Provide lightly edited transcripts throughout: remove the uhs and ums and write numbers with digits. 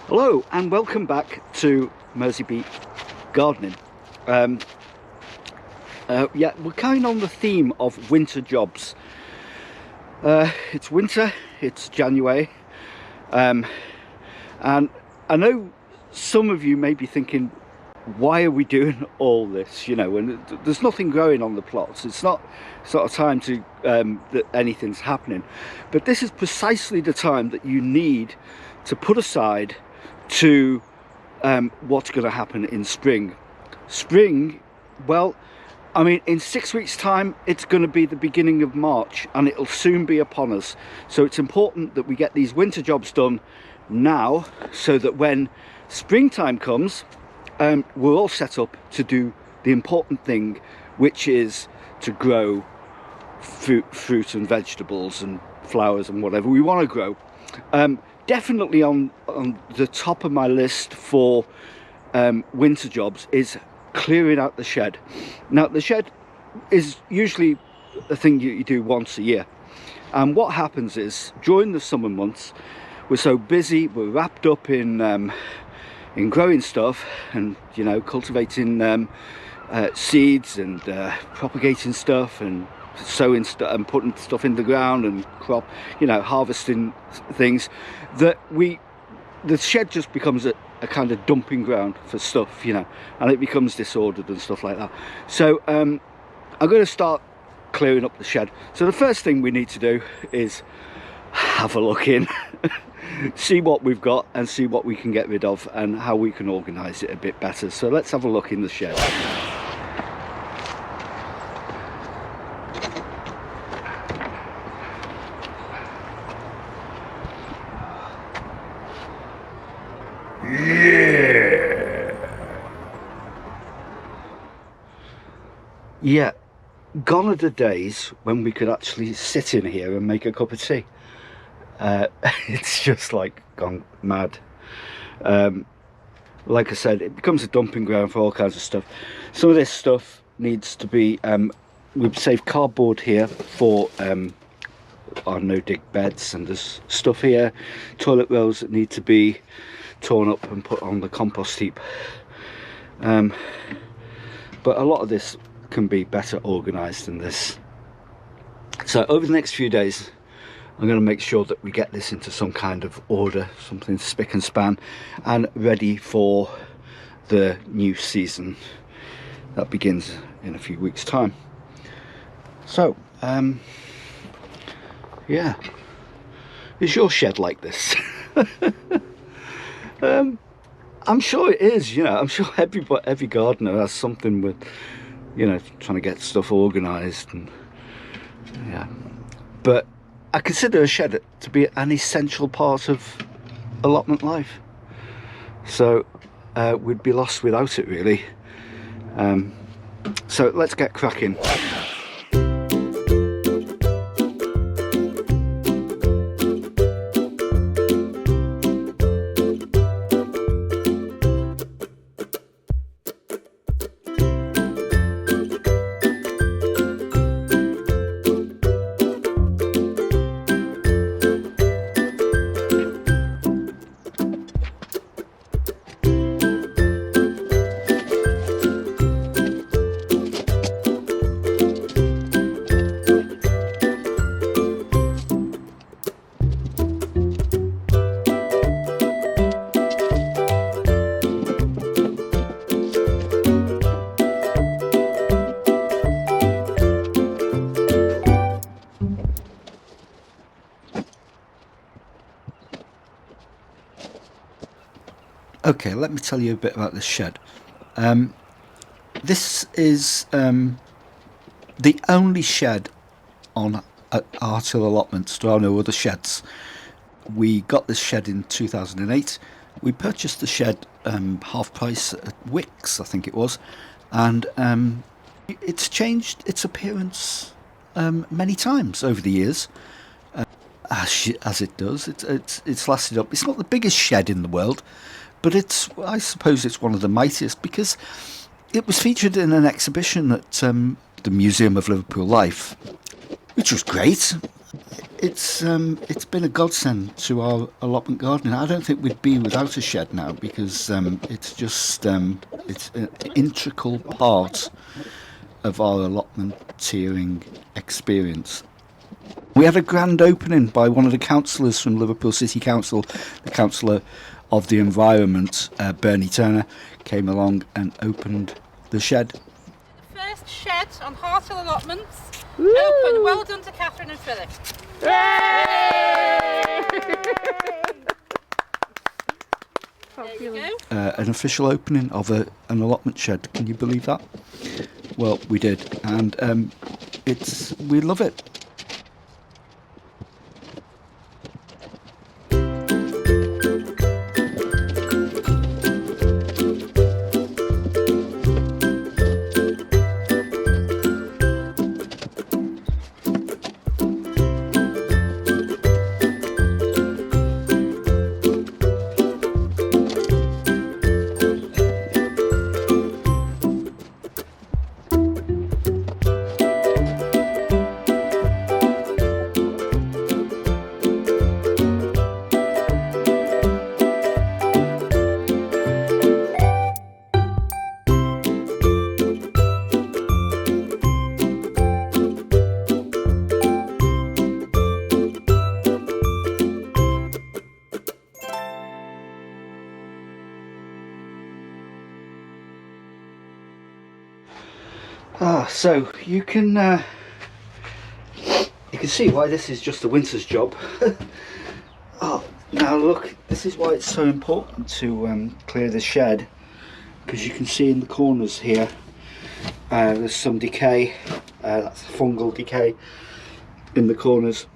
Hello and welcome back to Merseybeat Gardening. Um, we're carrying on the theme of winter jobs. It's winter, it's January, and I know some of you may be thinking, why are we doing all this? You know, when there's nothing growing on the plots. It's not a time to that anything's happening, but this is precisely the time that you need to put aside to what's going to happen in spring. Well, I mean, in 6 weeks' time, it's going to be the beginning of March, and it'll soon be upon us. So it's important that we get these winter jobs done now, so that when springtime comes, we're all set up to do the important thing, which is to grow fruit and vegetables and flowers and whatever we want to grow. Definitely on the top of my list for winter jobs is clearing out the shed. Now, the shed is usually a thing you do once a year, and what happens is during the summer months we're so busy, we're wrapped up in growing stuff and, you know, cultivating seeds and propagating stuff and sowing stuff and putting stuff in the ground and crop, you know, harvesting things, that the shed just becomes a kind of dumping ground for stuff, you know, and it becomes disordered and stuff like that. So I'm going to start clearing up the shed. So the first thing we need to do is have a look in, see what we've got and see what we can get rid of and how we can organise it a bit better. So let's have a look in the shed. Yeah, gone are the days when we could actually sit in here and make a cup of tea. It's just like gone mad. Like I said, it becomes a dumping ground for all kinds of stuff. Some of this stuff needs to be, we've saved cardboard here for our no-dig beds, and there's stuff here, toilet rolls that need to be torn up and put on the compost heap. But a lot of this can be better organised than this. So over the next few days I'm going to make sure that we get this into some kind of order, something spick and span, and ready for the new season that begins in a few weeks' time. So yeah, is your shed like this? I'm sure it is, you know. I'm sure every gardener has something with, you know, trying to get stuff organised, and yeah. But I consider a shed to be an essential part of allotment life. So we'd be lost without it, really. So let's get cracking. Okay, let me tell you a bit about this shed. This is the only shed on Artil allotments. There are no other sheds. We got this shed in 2008. We purchased the shed half price at Wicks, I think it was, and it's changed its appearance many times over the years. As it does, it's lasted up. It's not the biggest shed in the world, but I suppose it's one of the mightiest, because it was featured in an exhibition at the Museum of Liverpool Life, which was great. It's been a godsend to our allotment gardening. I don't think we'd be without a shed now, because it's just it's an integral part of our allotment tiering experience. We had a grand opening by one of the councillors from Liverpool City Council. The councillor of the environment, Bernie Turner, came along and opened the shed. The first shed on Harthill allotments. Open. Well done to Catherine and Philip. Yay! There you go. An official opening of an allotment shed. Can you believe that? Well, we did, and we love it. So you can see why this is just a winter's job. Now look, this is why it's so important to clear the shed, because you can see in the corners here there's some decay, that's fungal decay in the corners,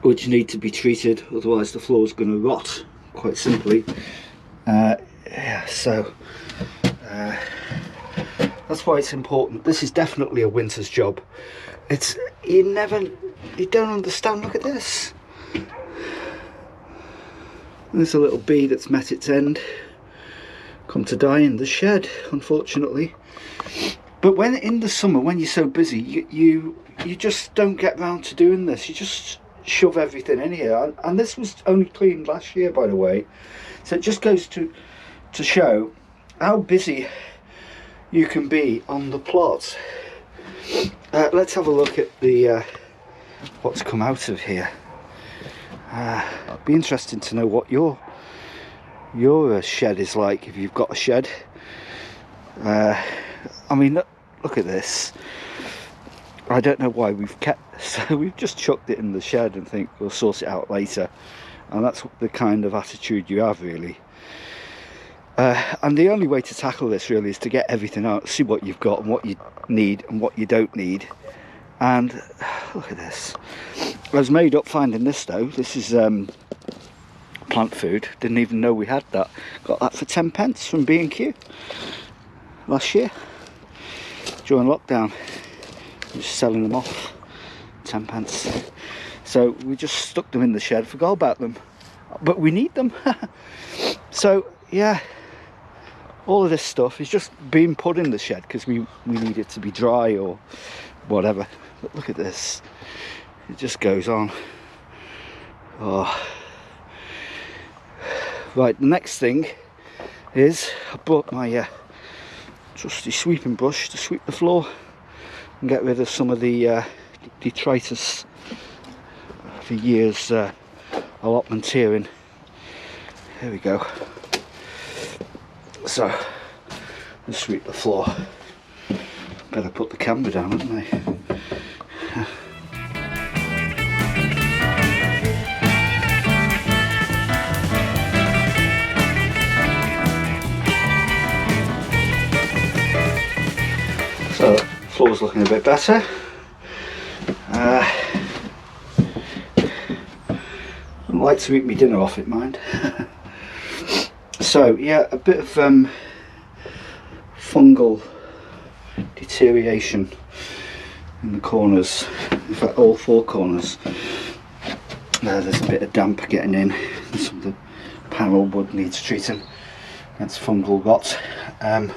which need to be treated, otherwise the floor is going to rot, quite simply. Yeah, so that's why it's important. This is definitely a winter's job. You don't understand. Look at this. There's a little bee that's met its end, come to die in the shed, unfortunately. But when in the summer, when you're so busy, you just don't get round to doing this. You just shove everything in here, and this was only cleaned last year, by the way. So it just goes to show how busy you can be on the plot. Let's have a look at the what's come out of here. It'd be interesting to know what your shed is like, if you've got a shed. I mean, look at this. I don't know why we've kept this. We've just chucked it in the shed and think we'll sort it out later, and that's the kind of attitude you have, really. And the only way to tackle this really is to get everything out, see what you've got and what you need and what you don't need. And look at this. I was made up finding this though. This is plant food. Didn't even know we had that. Got that for 10 pence from B&Q last year during lockdown. Just selling them off, 10 pence. So we just stuck them in the shed, forgot about them, but we need them. So yeah, all of this stuff is just being put in the shed because we need it to be dry or whatever. But look at this, it just goes on. Oh. Right, the next thing is I bought my trusty sweeping brush to sweep the floor and get rid of some of the detritus for years allotment tiering. Here we go. So let's sweep the floor. Better put the camera down, hadn't I? So the floor's looking a bit better. I'd like to eat my dinner off it, mind. So yeah, a bit of fungal deterioration in the corners, in fact all four corners. There's a bit of damp getting in, some of the panel wood needs treating, that's fungal rot. And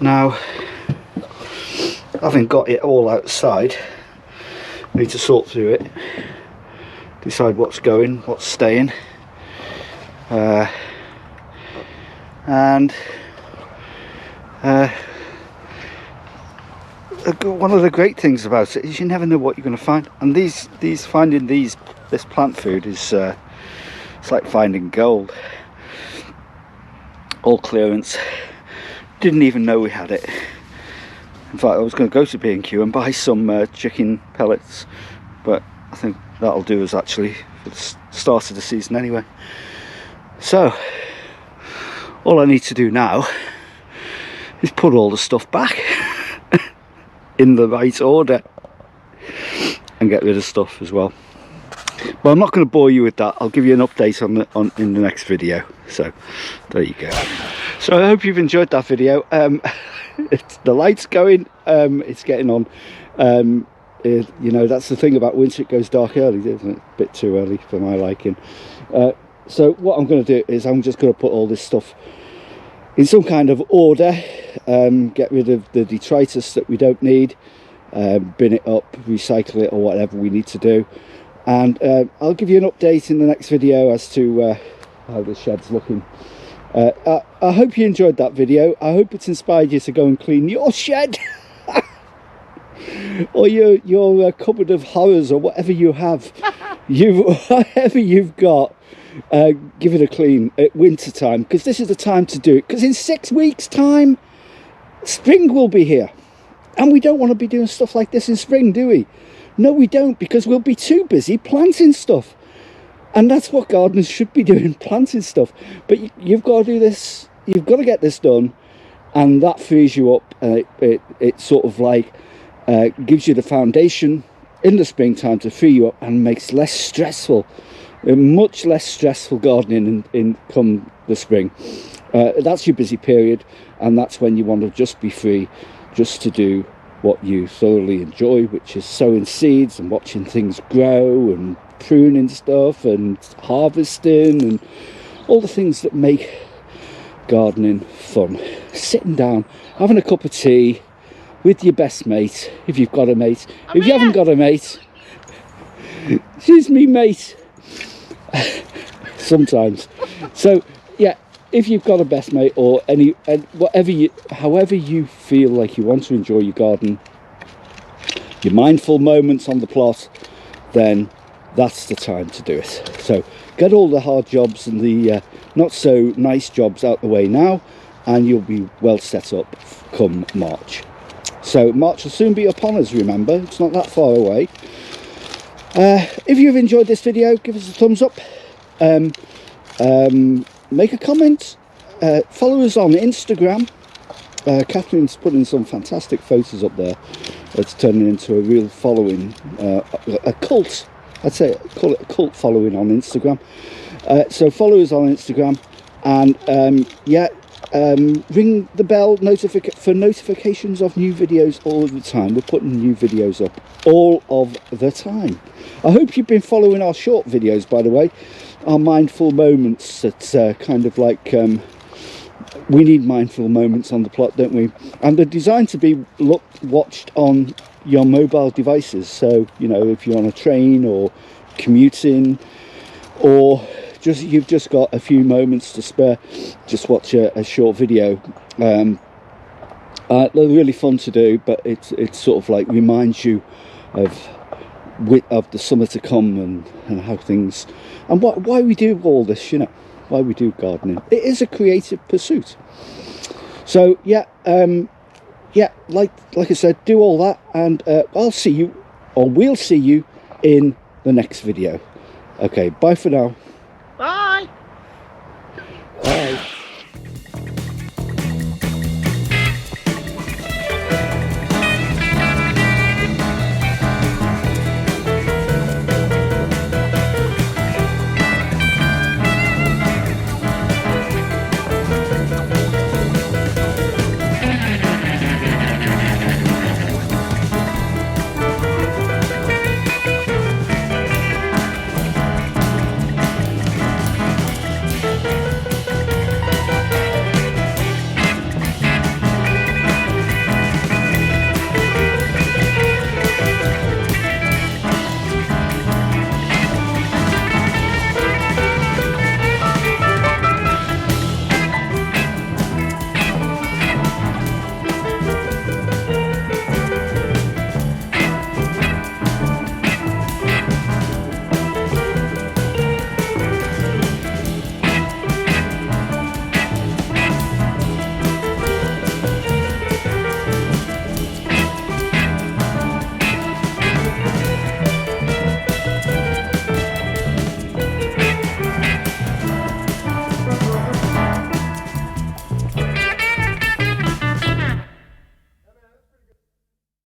now having got it all outside, I need to sort through it, decide what's going, what's staying, and one of the great things about it is you never know what you're going to find. And finding this plant food is it's like finding gold. All clearance. Didn't even know we had it. In fact, I was going to go to B&Q and buy some chicken pellets, but I think that'll do us actually for the start of the season anyway. So all I need to do now is put all the stuff back in the right order and get rid of stuff as well. But I'm not going to bore you with that. I'll give you an update in the next video. So there you go. So I hope you've enjoyed that video. The light's going, it's getting on. You know, that's the thing about winter, it goes dark early, isn't it? A bit too early for my liking. So what I'm going to do is I'm just going to put all this stuff in some kind of order, get rid of the detritus that we don't need, bin it up, recycle it, or whatever we need to do. And I'll give you an update in the next video as to how the shed's looking. I hope you enjoyed that video. I hope it's inspired you to go and clean your shed or your cupboard of horrors, or whatever you have. Whatever you've got, give it a clean at winter time, because this is the time to do it. Because in 6 weeks time, spring will be here, and we don't want to be doing stuff like this in spring, do we? No, we don't, because we'll be too busy planting stuff. And that's what gardeners should be doing, planting stuff. But you've got to do this, you've got to get this done, and that frees you up. It sort of like gives you the foundation in the springtime to free you up, and makes less stressful, much less stressful gardening in come the spring. That's your busy period, and that's when you want to just be free, just to do what you thoroughly enjoy, which is sowing seeds and watching things grow and pruning stuff and harvesting and all the things that make gardening fun. Sitting down, having a cup of tea with your best mate, if you've got a mate. If you haven't got a mate, she's me mate sometimes. So yeah, if you've got a best mate, or however you feel like you want to enjoy your garden, your mindful moments on the plot, then that's the time to do it. So get all the hard jobs and the not so nice jobs out the way now, and you'll be well set up come March. So March will soon be upon us, remember, it's not that far away. If you've enjoyed this video, give us a thumbs up, make a comment, follow us on Instagram. Catherine's putting some fantastic photos up there. It's turning into a real following, a cult. I'd say call it a cult following on Instagram. So follow us on Instagram, and ring the bell for notifications of new videos all of the time. We're putting new videos up all of the time. I hope you've been following our short videos, by the way, our mindful moments. That's kind of like we need mindful moments on the plot, don't we? And they're designed to be watched on your mobile devices. So, you know, if you're on a train or commuting, or you've just got a few moments to spare, just watch a short video. They're really fun to do, but it's sort of like reminds you of the summer to come, and how things, and why we do all this, you know, why we do gardening. It is a creative pursuit. So yeah, like I said, do all that, and I'll see you, or we'll see you in the next video. Okay, bye for now.